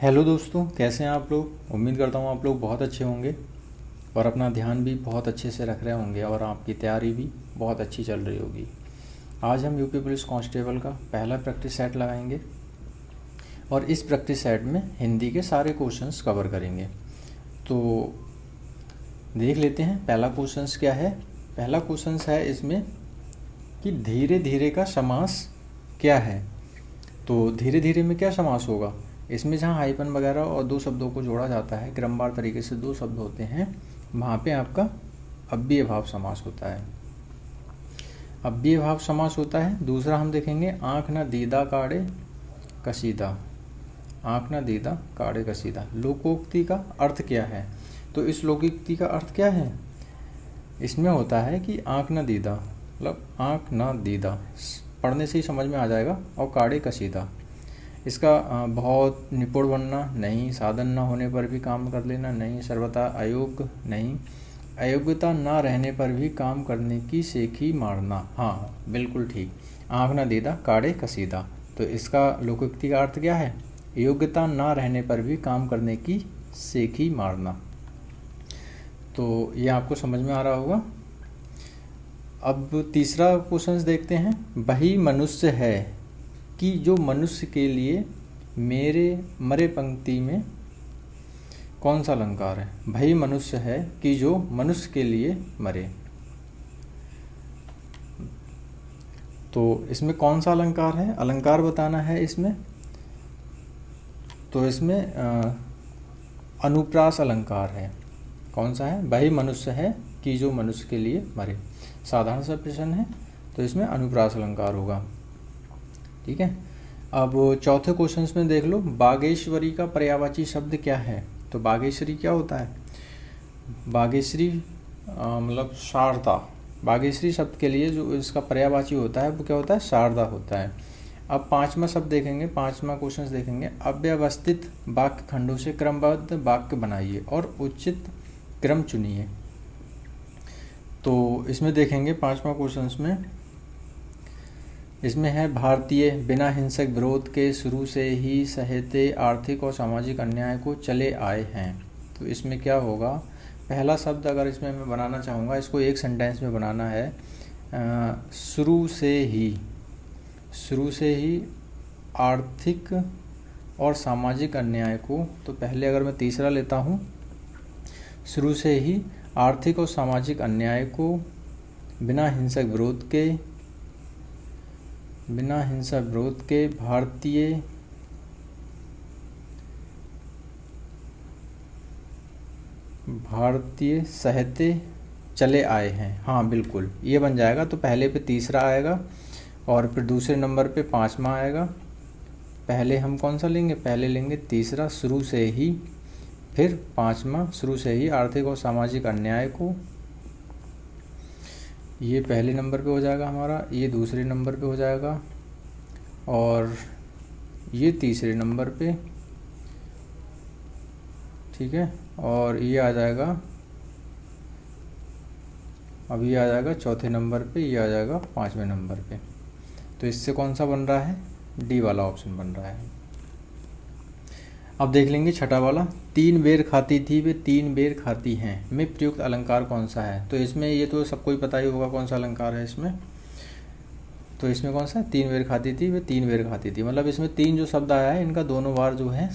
Hello दोस्तों, कैसे हैं आप लोग। उम्मीद करता हूँ आप लोग बहुत अच्छे होंगे और अपना ध्यान भी बहुत अच्छे से रख रहे होंगे और आपकी तैयारी भी बहुत अच्छी चल रही होगी। आज हम यूपी पुलिस कांस्टेबल का पहला प्रैक्टिस सेट लगाएंगे और इस प्रैक्टिस सेट में हिंदी के सारे क्वेश्चंस कवर करेंगे। तो देख लेते हैं पहला क्वेश्चंस क्या है। पहला क्वेश्चंस है इसमें कि धीरे धीरे का समास क्या है। तो धीरे धीरे में क्या समास होगा। इसमें जहाँ हाइपन वगैरह और दो शब्दों को जोड़ा जाता है, क्रमवार तरीके से दो शब्द होते हैं, वहाँ पे आपका अव्यय भाव समास होता है। अव्यय भाव समास होता है। दूसरा हम देखेंगे आँख न दीदा काढ़े कसीदा। आँख न दीदा काढ़े कसीदा लोकोक्ति का अर्थ क्या है। तो इस लोकोक्ति का अर्थ क्या है, इसमें होता है कि आँख न दीदा मतलब आँख न दीदा पढ़ने से ही समझ में आ जाएगा, और काढ़े कसीदा इसका बहुत निपुण बनना नहीं, साधन न होने पर भी काम कर लेना नहीं, सर्वथा अयोग्य नहीं, अयोग्यता न रहने पर भी काम करने की सेखी मारना। हाँ बिल्कुल ठीक, आँख न दीदा काढ़े कसीदा। तो इसका लोकोक्ति का अर्थ क्या है, योग्यता न रहने पर भी काम करने की सेखी मारना। तो ये आपको समझ में आ रहा होगा। अब तीसरा क्वेश्चन देखते हैं। वही मनुष्य है कि जो मनुष्य के लिए मेरे मरे पंक्ति में कौन सा अलंकार है। वही मनुष्य है कि जो मनुष्य के लिए मरे। तो इसमें कौन सा अलंकार है, अलंकार बताना है इसमें। तो इसमें अनुप्रास अलंकार है। कौन सा है, वही मनुष्य है कि जो मनुष्य के लिए मरे। साधारण सा प्रश्न है, तो इसमें अनुप्रास अलंकार होगा। ठीक है। अब चौथे क्वेश्चन में देख लो, बागेश्वरी का पर्यायवाची शब्द क्या है। तो बागेश्वरी क्या होता है, बागेश्वरी मतलब शारदा। बागेश्वरी शब्द के लिए जो इसका पर्यायवाची होता है वो क्या होता है, शारदा होता है। अब पांचवा शब्द देखेंगे, पांचवा क्वेश्चन देखेंगे, अव्यवस्थित वाक्य खंडों से क्रमबद्ध वाक्य बनाइए और उचित क्रम चुनिए। तो इसमें देखेंगे पांचवा क्वेश्चन में, इसमें है भारतीय बिना हिंसक विरोध के शुरू से ही सहते आर्थिक और सामाजिक अन्याय को चले आए हैं। तो इसमें क्या होगा, पहला शब्द अगर इसमें मैं बनाना चाहूँगा, इसको एक सेंटेंस में बनाना है, शुरू से ही आर्थिक और सामाजिक अन्याय को। तो पहले अगर मैं तीसरा लेता हूँ, शुरू से ही आर्थिक और सामाजिक अन्याय को बिना हिंसक विरोध के भारतीय सहते चले आए हैं। हाँ बिल्कुल ये बन जाएगा। तो पहले पे तीसरा आएगा और फिर दूसरे नंबर पे पांचवा आएगा। पहले हम कौन सा लेंगे, पहले लेंगे तीसरा शुरू से ही, फिर पांचवा शुरू से ही आर्थिक और सामाजिक अन्याय को। ये पहले नंबर पे हो जाएगा हमारा, ये दूसरे नंबर पे हो जाएगा और ये तीसरे नंबर पे। ठीक है। और ये आ जाएगा, अब ये आ जाएगा चौथे नंबर पे, ये आ जाएगा पांचवें नंबर पे। तो इससे कौन सा बन रहा है, डी वाला ऑप्शन बन रहा है। अब देख लेंगे छठा वाला, तीन बेर खाती थी वे तीन बेर खाती हैं में प्रयुक्त अलंकार कौन सा है। तो इसमें ये तो सबको ही पता ही होगा कौन सा अलंकार है इसमें। तो इसमें कौन सा है, तीन बेर खाती थी वे तीन बेर खाती थी, मतलब इसमें तीन जो शब्द आया है इनका दोनों बार जो है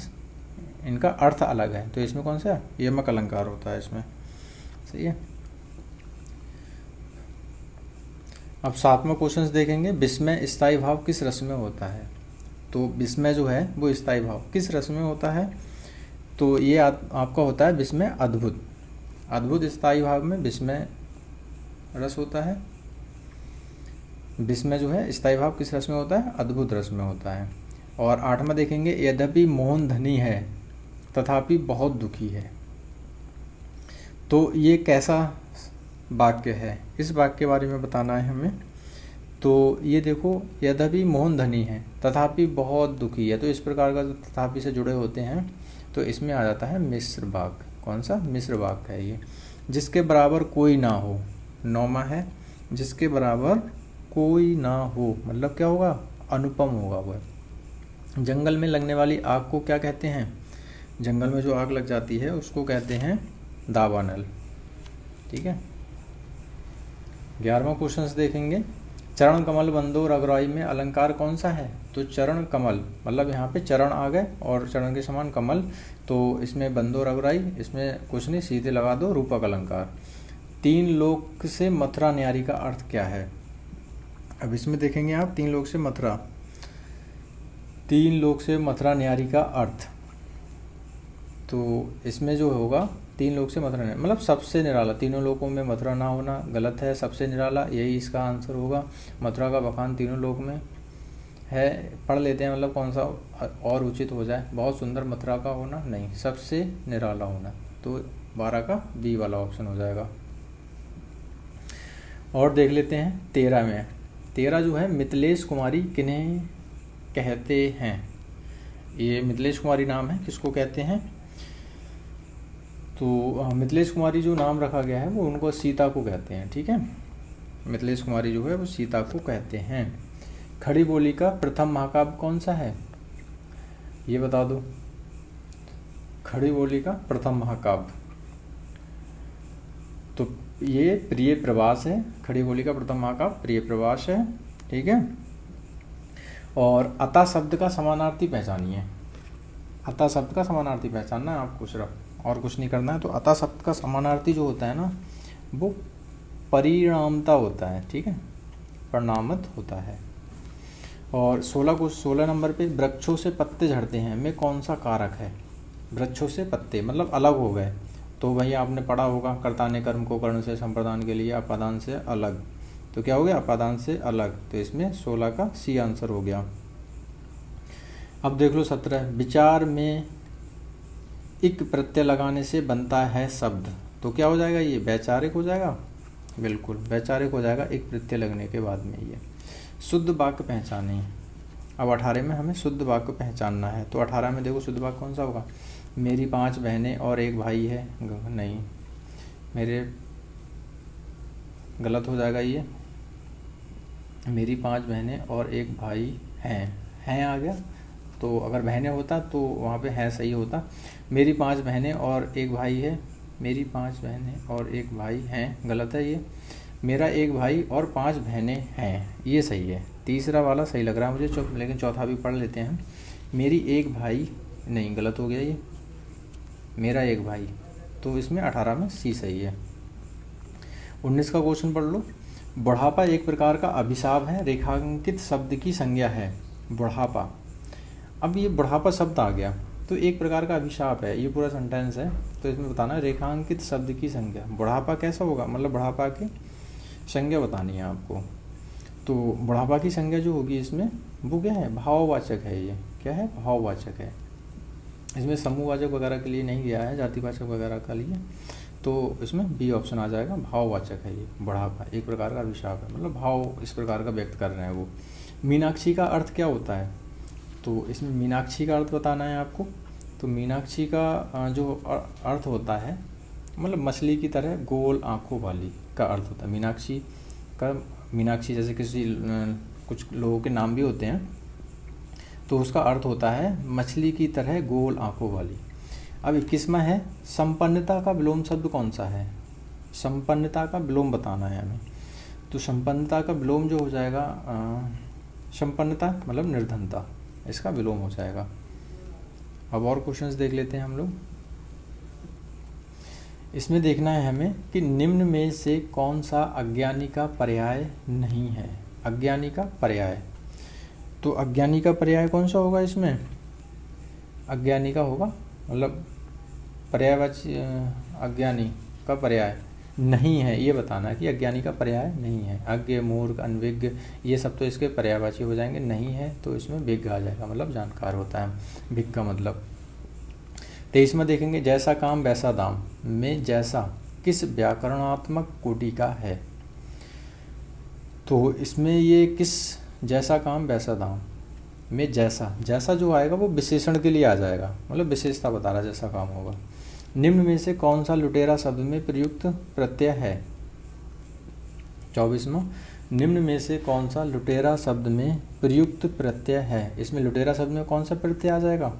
इनका अर्थ अलग है। तो इसमें कौन सा है, यमक अलंकार होता है इसमें। सही है। अब सातवां क्वेश्चन देखेंगे, विस्मय स्थायी भाव किस रस में होता है। तो विस्मय जो है वो स्थायी भाव किस रस में होता है। तो ये आपका होता है विस्मय अद्भुत। अद्भुत स्थायी भाव में विस्मय रस होता है। विस्मय जो है स्थायी भाव किस रस में होता है, अद्भुत रस में होता है। और आठवां देखेंगे, यद्यपि मोहन धनी है तथापि बहुत दुखी है। तो ये कैसा वाक्य है, इस वाक्य के बारे में बताना है हमें। तो ये देखो, यद्यपि मोहन धनी है तथापि बहुत दुखी है। तो इस प्रकार का तथापि से जुड़े होते हैं तो इसमें आ जाता है मिश्र वाक्य। कौन सा, मिश्र वाक्य है ये। जिसके बराबर कोई ना हो, नौमा है, जिसके बराबर कोई ना हो मतलब क्या होगा, अनुपम होगा वह। जंगल में लगने वाली आग को क्या कहते हैं, जंगल में जो आग लग जाती है उसको कहते हैं दावानल। ठीक है। 11वां क्वेश्चन देखेंगे, चरण कमल बंदो रघुराई में अलंकार कौन सा है? तो चरण कमल मतलब यहाँ पे चरण आ गए और चरण के समान कमल, तो इसमें बंदो रघुराई, इसमें कुछ नहीं, सीधे लगा दो रूपक अलंकार। 3 लोक से मथुरा न्यारी का अर्थ क्या है? अब इसमें देखेंगे आप 3 लोक से मथुरा, 3 लोक से मथुरा न्यारी का अर्थ, तो इसमें जो होगा 3 लोक से मथुरा मतलब सबसे निराला, तीनों लोकों में मथुरा ना होना गलत है, सबसे निराला यही इसका आंसर होगा। मथुरा का बखान तीनों लोक में है, पढ़ लेते हैं मतलब कौन सा और उचित हो जाए। बहुत सुंदर मथुरा का होना नहीं, सबसे निराला होना, तो 12 का बी वाला ऑप्शन हो जाएगा। और देख लेते हैं 13 में, 13 जो है मिथिलेश कुमारी किन्हें कहते हैं? ये मिथिलेश कुमारी नाम है, किसको कहते हैं? तो मिथिलेश कुमारी जो नाम रखा गया है वो उनको सीता को कहते हैं। ठीक है, मिथिलेश कुमारी जो है वो सीता को कहते हैं। खड़ी बोली का प्रथम महाकाव्य कौन सा है? ये बता दो, खड़ी बोली का प्रथम महाकाव्य, तो ये प्रिय प्रवास है। खड़ी बोली का प्रथम महाकाव्य प्रिय प्रवास है। ठीक है। और अता शब्द का समानार्थी पहचानिए। अता शब्द का समानार्थी पहचानना है आपको, सिर्फ और कुछ नहीं करना है। तो अता शब्द का समानार्थी जो होता है ना वो परिणामता होता है। ठीक है, परिणामत होता है। और 16 नंबर पे वृक्षों से पत्ते झड़ते हैं में कौन सा कारक है? वृक्षों से पत्ते मतलब अलग हो गए, तो भाई आपने पढ़ा होगा कर्ता ने कर्म को कर्ण से संप्रदान के लिए अपादान से अलग, तो क्या हो गया? अपादान से अलग, तो इसमें 16 का सी आंसर हो गया। अब देख लो 17, विचार में इक प्रत्यय लगाने से बनता है शब्द, तो क्या हो जाएगा? ये वैचारिक हो जाएगा, बिल्कुल वैचारिक हो जाएगा एक प्रत्यय लगने के बाद में। ये शुद्ध वाक्य पहचाने। अब 18 में हमें शुद्ध वाक्य पहचानना है, तो 18 में देखो शुद्ध वाक्य कौन सा होगा? मेरी 5 बहनें और एक भाई है, नहीं मेरे, गलत हो जाएगा ये, मेरी 5 बहनें और एक भाई हैं आ गया, तो अगर बहनें होता तो वहाँ पे है सही होता। मेरी 5 बहनें और एक भाई है, मेरी 5 बहनें और एक भाई हैं, गलत है ये। मेरा एक भाई और 5 बहनें हैं, ये सही है। तीसरा वाला सही लग रहा है मुझे, लेकिन चौथा भी पढ़ लेते हैं। मेरी एक भाई, नहीं गलत हो गया ये, मेरा एक भाई, तो इसमें 18 में सी सही है। 19 का क्वेश्चन पढ़ लो। बुढ़ापा एक प्रकार का अभिशाप है, रेखांकित शब्द की संज्ञा है। बुढ़ापा, अब ये बुढ़ापा शब्द आ गया तो एक प्रकार का अभिशाप है, ये पूरा सेंटेंस है, तो इसमें बताना है रेखांकित शब्द की संज्ञा। बुढ़ापा कैसा होगा? मतलब बुढ़ापा की संज्ञा बतानी है आपको। तो बुढ़ापा की संज्ञा जो होगी इसमें वो क्या है? भाववाचक है। ये क्या है? भाववाचक है। इसमें समूहवाचक वगैरह के लिए नहीं गया है, जातिवाचक वगैरह के लिए, तो इसमें बी ऑप्शन आ जाएगा, भाववाचक है ये। बुढ़ापा एक प्रकार का अभिशाप है, मतलब भाव इस प्रकार का व्यक्त कर रहे हैं वो। मीनाक्षी का अर्थ क्या होता है? तो इसमें मीनाक्षी का अर्थ बताना है आपको। तो मीनाक्षी का जो अर्थ होता है मतलब मछली की तरह गोल आँखों वाली का अर्थ होता है मीनाक्षी का। मीनाक्षी जैसे किसी कुछ लोगों के नाम भी होते हैं, तो उसका अर्थ होता है मछली की तरह गोल आँखों वाली। अब 21वां है, संपन्नता का विलोम शब्द कौन सा है? संपन्नता का विलोम बताना है हमें। तो संपन्नता का विलोम जो हो जाएगा, संपन्नता मतलब निर्धनता, इसका विलोम हो जाएगा। अब और क्वेश्चंस देख लेते हैं हम लोग। इसमें देखना है हमें कि निम्न में से कौन सा अज्ञानी का पर्याय नहीं है। अज्ञानी का पर्याय, तो अज्ञानी का पर्याय कौन सा होगा इसमें? अज्ञानी का होगा मतलब पर्यायवाची, अज्ञानी का पर्याय नहीं है, ये बताना है कि अज्ञानी का पर्याय नहीं है। अज्ञ, मूर्ख, अनविज्ञ, ये सब तो इसके पर्यायवाची हो जाएंगे। नहीं है तो इसमें विज्ञ आ जाएगा, मतलब जानकार होता है विज्ञ का मतलब। 23वां देखेंगे, जैसा काम वैसा दाम में जैसा किस व्याकरणात्मक कोटि का है? तो इसमें ये किस, जैसा काम वैसा दाम में जैसा, जैसा जो आएगा वो विशेषण के लिए आ जाएगा, मतलब विशेषता बता रहा जैसा काम होगा। निम्न में से कौन सा लुटेरा शब्द में प्रयुक्त प्रत्यय है? 24वां, निम्न में से कौन सा लुटेरा शब्द में प्रयुक्त प्रत्यय है? इसमें लुटेरा शब्द में कौन सा प्रत्यय आ जाएगा?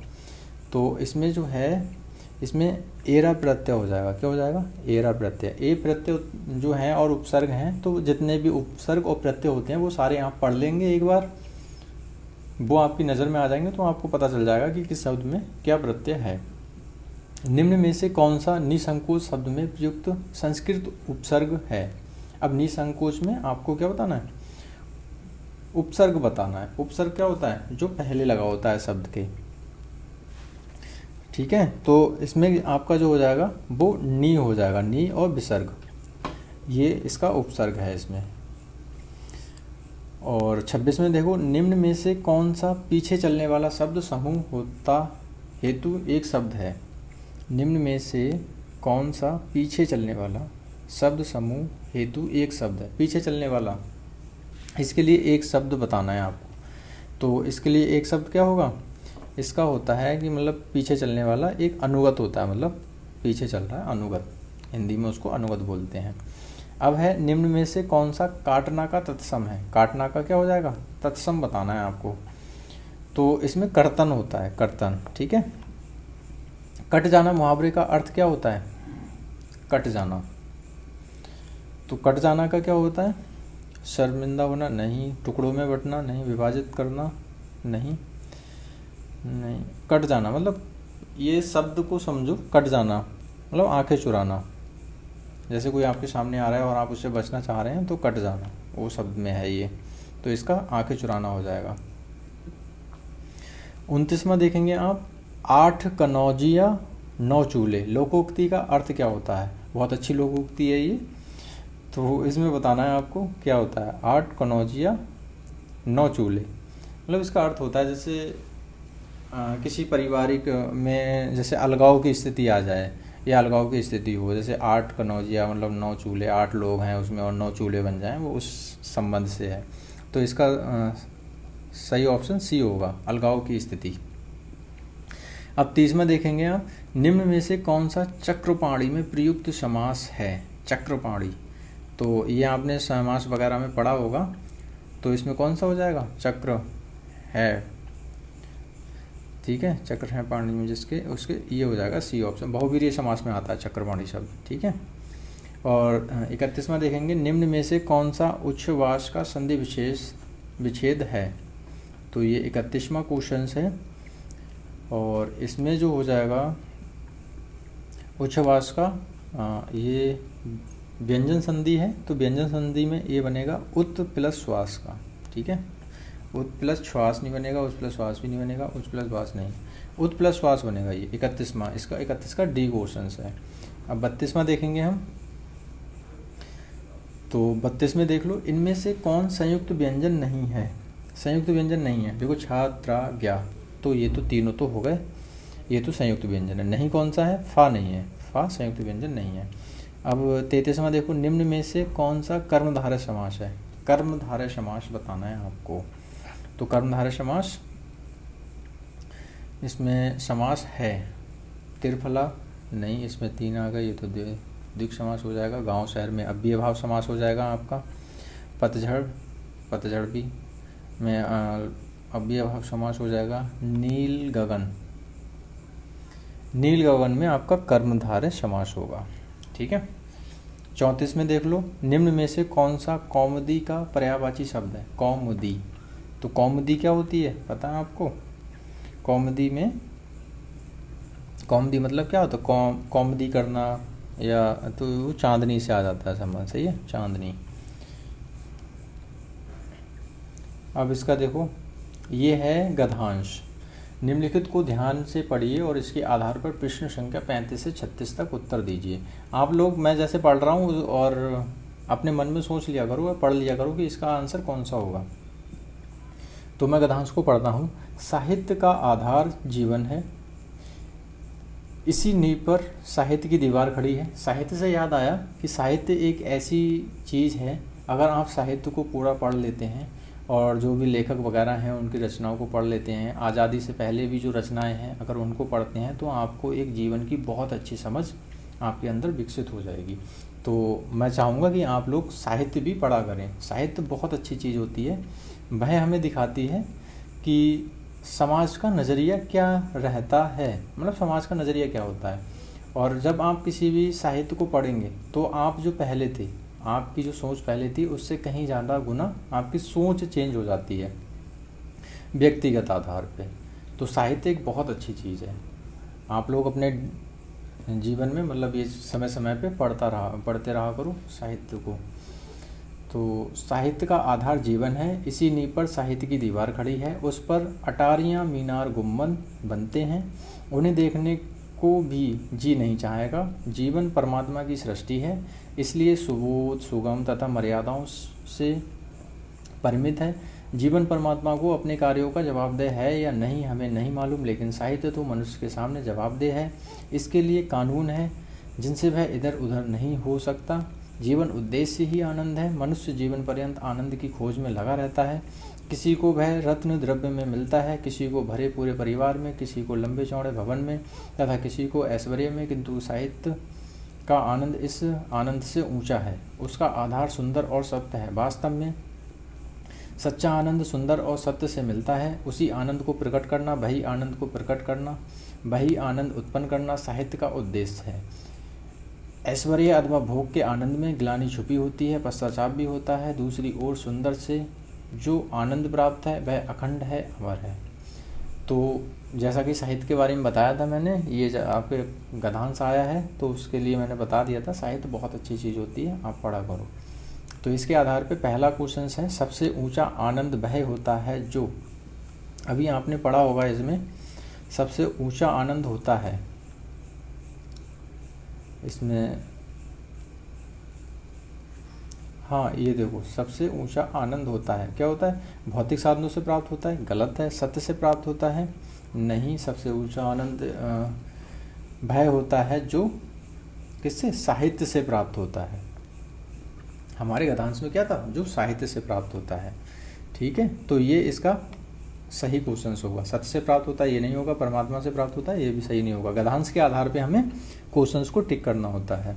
तो इसमें जो है, इसमें एरा प्रत्यय हो जाएगा। क्या हो जाएगा? एरा प्रत्यय। ए प्रत्यय जो हैं और उपसर्ग हैं, तो जितने भी उपसर्ग और प्रत्यय होते हैं वो सारे आप पढ़ लेंगे एक बार, वो आपकी नज़र में आ जाएंगे, तो आपको पता चल जाएगा कि किस शब्द में क्या प्रत्यय है। निम्न में से कौन सा निसंकोच शब्द में प्रयुक्त संस्कृत उपसर्ग है? अब निसंकोच में आपको क्या बताना है? उपसर्ग बताना है। उपसर्ग क्या होता है? जो पहले लगा होता है शब्द के। ठीक है, तो इसमें आपका जो हो जाएगा वो नी हो जाएगा, नी और विसर्ग, ये इसका उपसर्ग है इसमें। और 26 में देखो, निम्न में से कौन सा पीछे चलने वाला शब्द समूह होता हेतु एक शब्द है? निम्न में से कौन सा पीछे चलने वाला शब्द समूह हेतु एक शब्द है? पीछे चलने वाला, इसके लिए एक शब्द बताना है आपको। तो इसके लिए एक शब्द क्या होगा? इसका होता है कि मतलब पीछे चलने वाला एक अनुगत होता है, मतलब पीछे चल रहा है, अनुगत, हिंदी में उसको अनुगत बोलते हैं। अब है, निम्न में से कौन सा काटना का तत्सम है? काटना का क्या हो जाएगा? तत्सम बताना है आपको। तो इसमें कर्तन होता है, कर्तन। ठीक है, कट जाना मुहावरे का अर्थ क्या होता है? कट जाना। तो कट जाना का क्या होता है? शर्मिंदा होना नहीं, टुकड़ों में बंटना नहीं, विभाजित करना नहीं, नहीं, कट जाना मतलब ये शब्द को समझो, कट जाना मतलब आंखें चुराना। जैसे कोई आपके सामने आ रहा है और आप उससे बचना चाह रहे हैं, तो कट जाना वो शब्द में है ये, तो इसका आंखें चुराना हो जाएगा। 29वां देखेंगे आप, 8 कनौजिया 9 चूल्हे, लोकोक्ति का अर्थ क्या होता है? बहुत अच्छी लोकोक्ति है ये, तो इसमें बताना है आपको क्या होता है। 8 कनौजिया 9 चूल्हे, मतलब इसका अर्थ होता है जैसे किसी पारिवारिक में जैसे अलगाव की स्थिति आ जाए या अलगाव की स्थिति हो, जैसे 8 कनौजिया मतलब 9 चूल्हे, 8 लोग हैं उसमें और 9 चूल्हे बन जाएं, वो उस संबंध से है। तो इसका सही ऑप्शन सी होगा, अलगाव की स्थिति। अब 30वां देखेंगे आप, निम्न में से कौन सा चक्रपाणी में प्रयुक्त समास है? चक्रपाणी, तो ये आपने समास वगैरह में पढ़ा होगा, तो इसमें कौन सा हो जाएगा? चक्र है। ठीक है, चक्र है पाणी में जिसके, उसके ये हो जाएगा सी ऑप्शन। बहुवीर्य समास में आता है चक्रपाणी शब्द। ठीक है, और 31वां देखेंगे, निम्न में से कौन सा उच्छ्वास का संधि विच्छेद है? तो ये 31वां क्वेश्चन है, और इसमें जो हो जाएगा उच्छ्वास का ये व्यंजन संधि है, तो व्यंजन संधि में ये बनेगा उत प्लस श्वास का। ठीक है, उत प्लस श्वास नहीं बनेगा, उस प्लस श्वास भी नहीं बनेगा, उस प्लस श्वास नहीं, उत प्लस श्वास बनेगा ये 31वां, इसका 31 का डी क्वेश्चन है। अब 32वां देखेंगे हम, तो 32 में देख लो, इनमें से कौन संयुक्त व्यंजन नहीं है? संयुक्त व्यंजन नहीं है, देखो छात्रा ज्ञा, तो ये तो तीनों तो हो गए, ये तो संयुक्त व्यंजन है। नहीं कौन सा है? फा नहीं है, फा संयुक्त व्यंजन नहीं है। अब 33वां देखो, निम्न में से कौन सा कर्मधारय समास है? कर्मधारय समास बताना है आपको। तो कर्मधारय समास, इसमें समास है त्रिफला नहीं, इसमें 3 आ गए, ये तो द्विक समास हो जाएगा। गांव शहर में अव्यय भाव समास हो जाएगा आपका। पतझड़, पतझड़ भी में अव्यय भाव समास हो जाएगा। नील गगन, नील गगन में आपका कर्मधारय समास होगा। ठीक है, 34 में देख लो, निम्न में से कौन सा कौमुदी का पर्यायवाची शब्द है? कौमुदी, तो कौमुदी क्या होती है पता है आपको? कौमुदी में, कौमुदी मतलब क्या होता है? कौमुदी करना, या तो चांदनी से आ जाता है संबंध। सही है, चांदनी। अब इसका देखो, ये है गद्यांश। निम्नलिखित को ध्यान से पढ़िए और इसके आधार पर प्रश्न संख्या 35 से 36 तक उत्तर दीजिए। आप लोग, मैं जैसे पढ़ रहा हूँ और अपने मन में सोच लिया करो और पढ़ लिया करो कि इसका आंसर कौन सा होगा। तो मैं गद्यांश को पढ़ता हूँ। साहित्य का आधार जीवन है, इसी नींव पर साहित्य की दीवार खड़ी है। साहित्य से याद आया कि साहित्य एक ऐसी चीज़ है, अगर आप साहित्य को पूरा पढ़ लेते हैं और जो भी लेखक वगैरह हैं उनकी रचनाओं को पढ़ लेते हैं, आज़ादी से पहले भी जो रचनाएं हैं अगर उनको पढ़ते हैं, तो आपको एक जीवन की बहुत अच्छी समझ आपके अंदर विकसित हो जाएगी। तो मैं चाहूँगा कि आप लोग साहित्य भी पढ़ा करें। साहित्य बहुत अच्छी चीज़ होती है, वह हमें दिखाती है कि समाज का नज़रिया क्या रहता है, मतलब समाज का नज़रिया क्या होता है। और जब आप किसी भी साहित्य को पढ़ेंगे तो आप जो पहले थे, आपकी जो सोच पहले थी उससे कहीं ज़्यादा गुना आपकी सोच चेंज हो जाती है व्यक्तिगत आधार पे। तो साहित्य एक बहुत अच्छी चीज़ है। आप लोग अपने जीवन में मतलब ये समय समय पे पढ़ते रहा करो साहित्य को। तो साहित्य का आधार जीवन है, इसी नींव पर साहित्य की दीवार खड़ी है, उस पर अटारियाँ मीनार गुम्बद बनते हैं, उन्हें देखने को भी जी नहीं चाहेगा। जीवन परमात्मा की सृष्टि है, इसलिए सुबोध सुगम तथा मर्यादाओं से परिमित है। जीवन परमात्मा को अपने कार्यों का जवाबदेह है या नहीं हमें नहीं मालूम, लेकिन साहित्य तो मनुष्य के सामने जवाबदेह है। इसके लिए कानून है जिनसे वह इधर उधर नहीं हो सकता। जीवन उद्देश्य ही आनंद है, मनुष्य जीवन पर्यंत आनंद की खोज में लगा रहता है। किसी को वह रत्न द्रव्य में मिलता है, किसी को भरे पूरे परिवार में, किसी को लंबे चौड़े भवन में तथा किसी को ऐश्वर्य में, किंतु साहित्य का आनंद इस आनंद से ऊंचा है। उसका आधार सुंदर और सत्य है। वास्तव में सच्चा आनंद सुंदर और सत्य से मिलता है। उसी आनंद को प्रकट करना, वही आनंद को प्रकट करना, वही आनंद उत्पन्न करना साहित्य का उद्देश्य है। ऐश्वर्य अथवा भोग के आनंद में ग्लानि छुपी होती है, पश्चाताप भी होता है। दूसरी ओर सुंदर से जो आनंद प्राप्त है वह अखंड है, अमर है। तो जैसा कि साहित्य के बारे में बताया था मैंने, ये आपके गद्यांश आया है तो उसके लिए मैंने बता दिया था साहित्य बहुत अच्छी चीज़ होती है, आप पढ़ा करो। तो इसके आधार पे पहला क्वेश्चन है, सबसे ऊंचा आनंद वह होता है जो, अभी आपने पढ़ा होगा इसमें, सबसे ऊंचा आनंद होता है इसमें, हाँ ये देखो, सबसे ऊंचा आनंद होता है, क्या होता है, भौतिक साधनों से प्राप्त होता है, गलत है। सत्य से प्राप्त होता है, नहीं। सबसे ऊंचा आनंद भय होता है जो किससे, साहित्य से प्राप्त होता है। हमारे गद्यांश में क्या था, जो साहित्य से प्राप्त होता है, ठीक है। तो ये इसका सही क्वेश्चन होगा। सत्य से प्राप्त होता है ये नहीं होगा, परमात्मा से प्राप्त होता है ये भी सही नहीं होगा। गद्यांश के आधार पे हमें क्वेश्चंस को टिक करना होता है।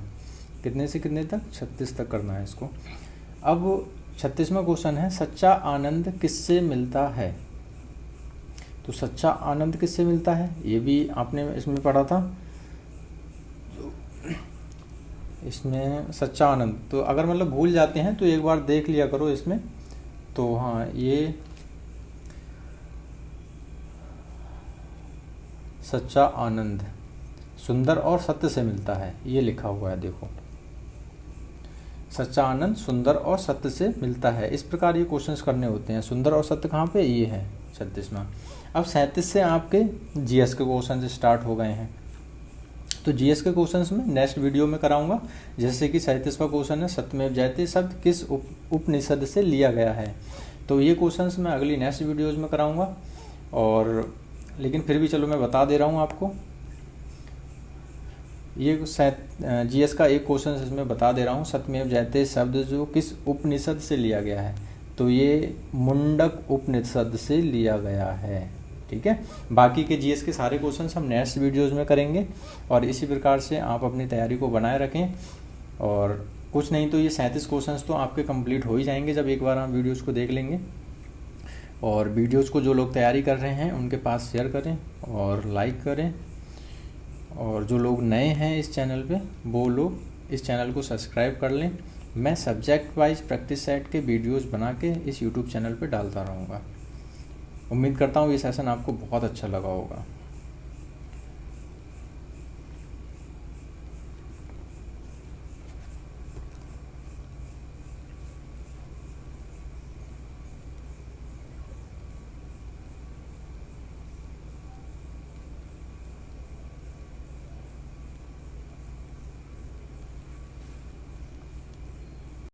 कितने से कितने तक, 36 तक करना है इसको। अब 36वां क्वेश्चन है, सच्चा आनंद किससे मिलता है। तो सच्चा आनंद किससे मिलता है, ये भी आपने इसमें पढ़ा था। इसमें सच्चा आनंद, तो अगर मतलब भूल जाते हैं तो एक बार देख लिया करो इसमें। तो हाँ, ये सच्चा आनंद सुंदर और सत्य से मिलता है, ये लिखा हुआ है, देखो। सच्चा आनंद सुंदर और सत्य से मिलता है, इस प्रकार ये क्वेश्चंस करने होते हैं। सुंदर और सत्य कहाँ पे, ये है 36वां। अब 37 से आपके जीएस के क्वेश्चन स्टार्ट हो गए हैं। तो जीएस के क्वेश्चंस में नेक्स्ट वीडियो में कराऊंगा। जैसे कि 37वां क्वेश्चन है, सत्यमेव जयते शब्द किस उपनिषद से लिया गया है। तो ये क्वेश्चंस मैं अगली नेक्स्ट वीडियोज़ में कराऊंगा। और लेकिन फिर भी चलो मैं बता दे रहा हूँ आपको, ये जीएस का एक क्वेश्चन इसमें बता दे रहा हूँ। सत्यमेव जयते शब्द जो किस उपनिषद से लिया गया है, तो ये मुंडक उपनिषद से लिया गया है, ठीक है। बाकी के जीएस के सारे क्वेश्चंस हम नेक्स्ट वीडियोज़ में करेंगे। और इसी प्रकार से आप अपनी तैयारी को बनाए रखें। और कुछ नहीं तो ये 37 क्वेश्चंस तो आपके कंप्लीट हो ही जाएंगे जब एक बार आप वीडियोज़ को देख लेंगे। और वीडियोज़ को जो लोग तैयारी कर रहे हैं उनके पास शेयर करें और लाइक करें। और जो लोग नए हैं इस चैनल पे, वो लोग इस चैनल को सब्सक्राइब कर लें। मैं सब्जेक्ट वाइज प्रैक्टिस सेट के वीडियोस बना के इस यूट्यूब चैनल पे डालता रहूँगा। उम्मीद करता हूँ ये सेशन आपको बहुत अच्छा लगा होगा।